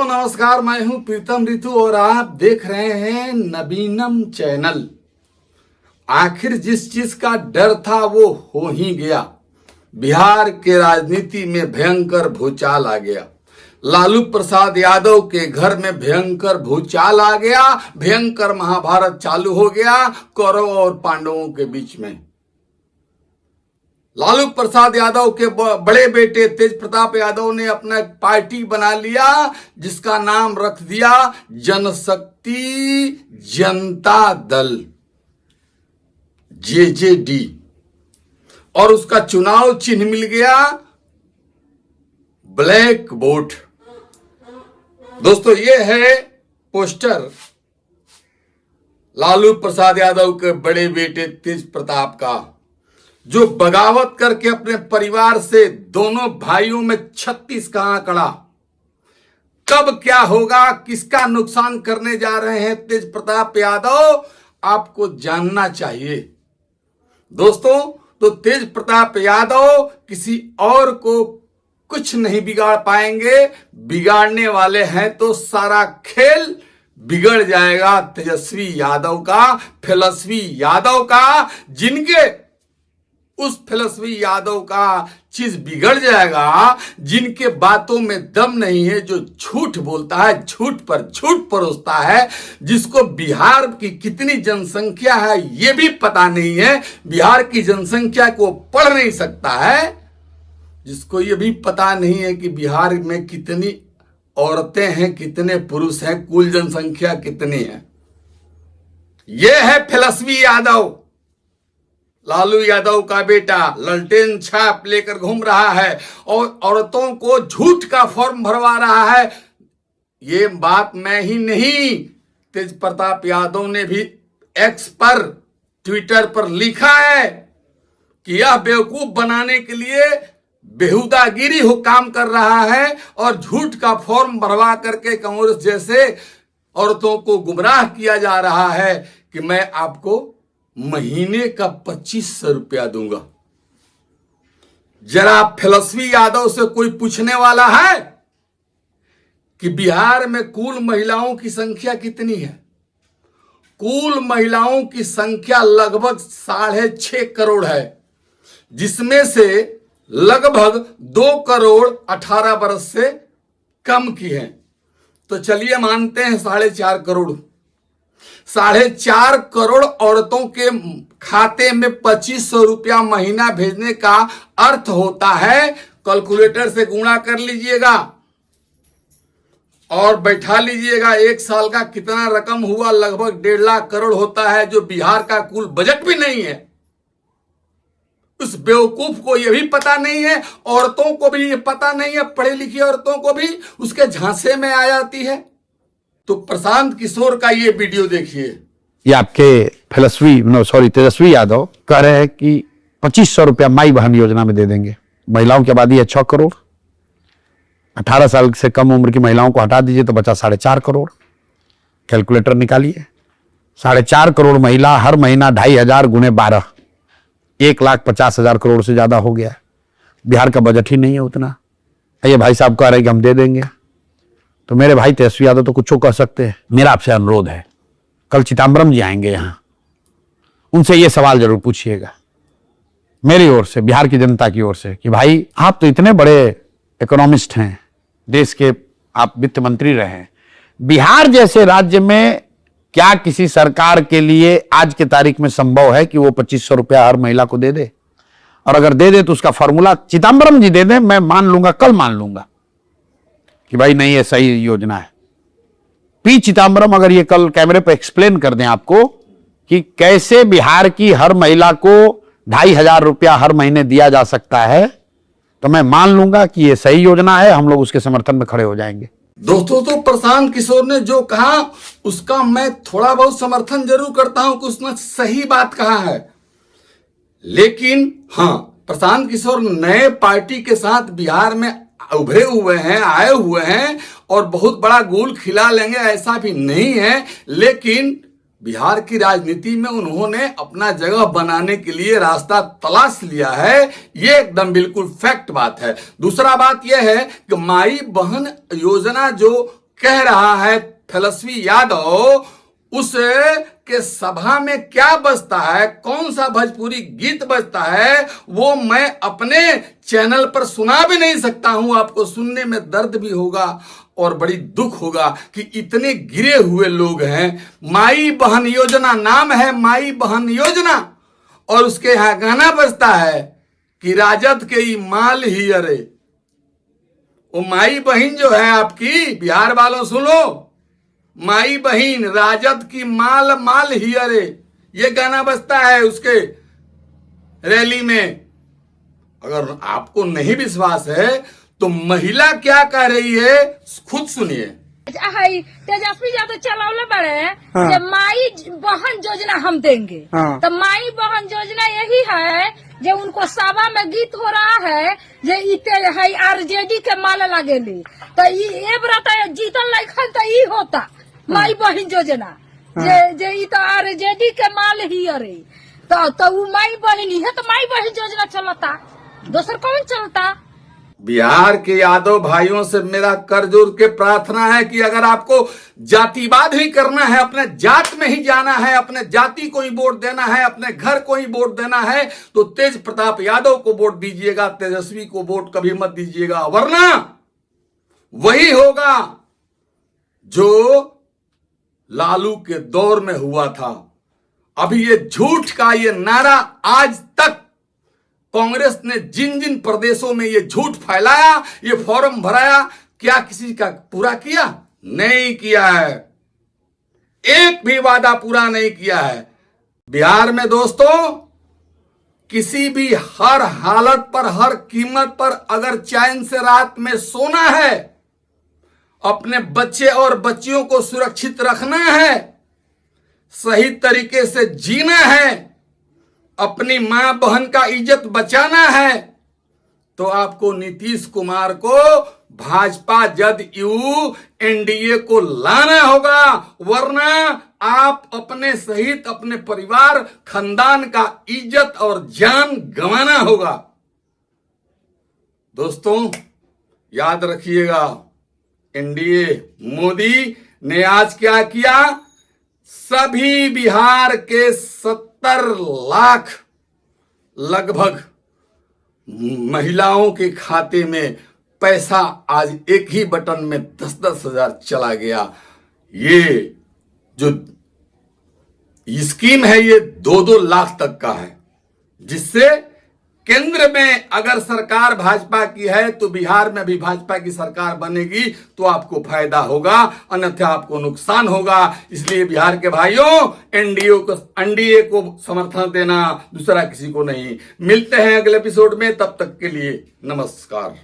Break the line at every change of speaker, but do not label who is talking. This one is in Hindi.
दोस्तों नमस्कार, मैं हूं प्रीतम ऋतु और आप देख रहे हैं नवीनम चैनल। आखिर जिस चीज का डर था वो हो ही गया। बिहार के राजनीति में भयंकर भूचाल आ गया। लालू प्रसाद यादव के घर में भयंकर भूचाल आ गया। भयंकर महाभारत चालू हो गया कौरव और पांडवों के बीच में। लालू प्रसाद यादव के बड़े बेटे तेज प्रताप यादव ने अपना एक पार्टी बना लिया जिसका नाम रख दिया जनशक्ति जनता दल, जेजेडी, और उसका चुनाव चिन्ह मिल गया ब्लैक वोट। दोस्तों ये है पोस्टर लालू प्रसाद यादव के बड़े बेटे तेज प्रताप का, जो बगावत करके अपने परिवार से दोनों भाइयों में 36 का आंकड़ा। कब क्या होगा, किसका नुकसान करने जा रहे हैं तेज प्रताप यादव, आपको जानना चाहिए दोस्तों। तो तेज प्रताप यादव किसी और को कुछ नहीं बिगाड़ पाएंगे। बिगाड़ने वाले हैं तो सारा खेल बिगड़ जाएगा तेजस्वी यादव का, फिलस्वी यादव का। जिनके उस फिलस्वी यादव का चीज बिगड़ जाएगा, जिनके बातों में दम नहीं है, जो झूठ बोलता है, झूठ पर झूठ परोसता है, जिसको बिहार की कितनी जनसंख्या है ये भी पता नहीं है, बिहार की जनसंख्या को पढ़ नहीं सकता है, जिसको ये भी पता नहीं है कि बिहार में कितनी औरतें हैं, कितने पुरुष हैं, कुल जनसंख्या कितनी है। यह है फिलस्वी यादव। लालू यादव का बेटा ललटेन छाप लेकर घूम रहा है और औरतों को झूठ का फॉर्म भरवा रहा है। ये बात मैं ही नहीं, तेज प्रताप यादव ने भी एक्स पर, ट्विटर पर लिखा है कि यह बेवकूफ बनाने के लिए बेहुदागिरी हो काम कर रहा है और झूठ का फॉर्म भरवा करके कांग्रेस जैसे औरतों को गुमराह किया जा रहा है कि मैं आपको महीने का 2500 रुपया दूंगा। जरा फिलस्वी यादव से कोई पूछने वाला है कि बिहार में कुल महिलाओं की संख्या कितनी है? कुल महिलाओं की संख्या लगभग 6.5 करोड़ है, जिसमें से लगभग 2 करोड़ 18 वर्ष से कम की है। तो चलिए मानते हैं 4.5 करोड़। 4.5 करोड़ औरतों के खाते में 2500 रुपया महीना भेजने का अर्थ होता है, कैलकुलेटर से गुणा कर लीजिएगा और बैठा लीजिएगा, 1 साल का कितना रकम हुआ, लगभग 1.5 लाख करोड़ होता है, जो बिहार का कुल बजट भी नहीं है। उस बेवकूफ को यह भी पता नहीं है, औरतों को भी ये पता नहीं है, पढ़ी लिखी औरतों को भी उसके झांसे में आ जाती है। तो प्रशांत किशोर का ये वीडियो देखिए।
ये आपके तेजस्वी यादव कह रहे हैं कि 2500 रुपया माई बहन योजना में दे देंगे। महिलाओं की आबादी है 6 करोड़। 18 साल से कम उम्र की महिलाओं को हटा दीजिए तो बचा 4.5 करोड़। कैलकुलेटर निकालिए, 4.5 करोड़ महिला, हर महीना 2500 गुने 12, 1,50,000 करोड़ से ज्यादा हो गया। बिहार का बजट ही नहीं है उतना। ये भाई साहब कह रहे हैं कि हम दे देंगे। तो मेरे भाई तेजस्वी यादव तो कुछ कह सकते हैं। मेरा आपसे अनुरोध है, कल चिदम्बरम जी आएंगे यहां, उनसे ये सवाल जरूर पूछिएगा मेरी ओर से, बिहार की जनता की ओर से, कि भाई आप तो इतने बड़े इकोनॉमिस्ट हैं, देश के आप वित्त मंत्री रहे हैं, बिहार जैसे राज्य में क्या किसी सरकार के लिए आज के तारीख में संभव है कि वो 2500 रुपया हर महिला को दे दे? और अगर दे दे तो उसका फॉर्मूला चिदम्बरम जी दे दें, मैं मान लूंगा, कल मान लूंगा कि भाई नहीं ये सही योजना है। पी चिदम्बरम अगर ये कल कैमरे पर एक्सप्लेन कर दें आपको कि कैसे बिहार की हर महिला को 2500 रुपया हर महीने दिया जा सकता है, तो मैं मान लूंगा कि ये सही योजना है, हम लोग उसके समर्थन में खड़े हो जाएंगे।
दोस्तों तो प्रशांत किशोर ने जो कहा उसका मैं थोड़ा बहुत समर्थन जरूर करता हूं कि उसने सही बात कहा है, लेकिन हाँ, प्रशांत किशोर नए पार्टी के साथ बिहार में उभरे हुए हैं, आए हुए हैं और बहुत बड़ा गोल खिला लेंगे ऐसा भी नहीं है, लेकिन बिहार की राजनीति में उन्होंने अपना जगह बनाने के लिए रास्ता तलाश लिया है। ये एकदम बिल्कुल फैक्ट बात है। दूसरा बात यह है कि माई बहन योजना जो कह रहा है तेजस्वी यादव, उस के सभा में क्या बजता है, कौन सा भोजपुरी गीत बजता है, वो मैं अपने चैनल पर सुना भी नहीं सकता हूं। आपको सुनने में दर्द भी होगा और बड़ी दुख होगा कि इतने गिरे हुए लोग हैं। माई बहन योजना नाम है, माई बहन योजना, और उसके यहां गाना बजता है कि राजद के ई माल ही अरे। वो माई बहन जो है आपकी, बिहार वालों सुनो, माई बहन राजद की माल माल ही अरे, ये गाना बजता है उसके रैली में। अगर आपको नहीं विश्वास है तो महिला क्या कह रही है खुद सुनिए।
तेजस्वी यादव चलावले बड़े जे माई बहन योजना हम देंगे। तो माई बहन योजना यही है जो उनको सभा में गीत हो रहा है जे इते है आरजेडी के माल लगेली। तो ये बरता जीतल लाइखन तो ई होता माई बहन योजना जे तो आरजेडी के माल ही अरे। तो वो माई बहन ही है, तो माई बहन योजना चलता, दूसर कौन चलता।
बिहार के यादव भाइयों से मेरा कर जोर के प्रार्थना है कि अगर आपको जातिवाद ही करना है, अपने जात में ही जाना है, अपने जाति को ही वोट देना है, अपने घर को ही वोट देना है, तो तेज प्रताप यादव को वोट दीजिएगा, तेजस्वी को वोट कभी मत दीजिएगा। वरना वही होगा जो लालू के दौर में हुआ था। अभी ये झूठ का ये नारा आज तक कांग्रेस ने जिन जिन प्रदेशों में ये झूठ फैलाया, ये फॉर्म भराया, क्या किसी का पूरा किया? नहीं किया है। एक भी वादा पूरा नहीं किया है। बिहार में दोस्तों किसी भी हर हालत पर, हर कीमत पर अगर चैन से रात में सोना है, अपने बच्चे और बच्चियों को सुरक्षित रखना है, सही तरीके से जीना है, अपनी मां बहन का इज्जत बचाना है, तो आपको नीतीश कुमार को भाजपा जदयू एनडीए को लाना होगा। वरना आप अपने सहित अपने परिवार खानदान का इज्जत और जान गंवाना होगा। दोस्तों याद रखिएगा, एनडीए मोदी ने आज क्या किया? सभी बिहार के 70 लाख लगभग महिलाओं के खाते में पैसा आज एक ही बटन में 10-10 हजार चला गया। ये जो स्कीम है ये 2-2 लाख तक का है, जिससे केंद्र में अगर सरकार भाजपा की है तो बिहार में भी भाजपा की सरकार बनेगी तो आपको फायदा होगा, अन्यथा आपको नुकसान होगा। इसलिए बिहार के भाइयों एनडीए को समर्थन देना, दूसरा किसी को नहीं। मिलते हैं अगले एपिसोड में, तब तक के लिए नमस्कार।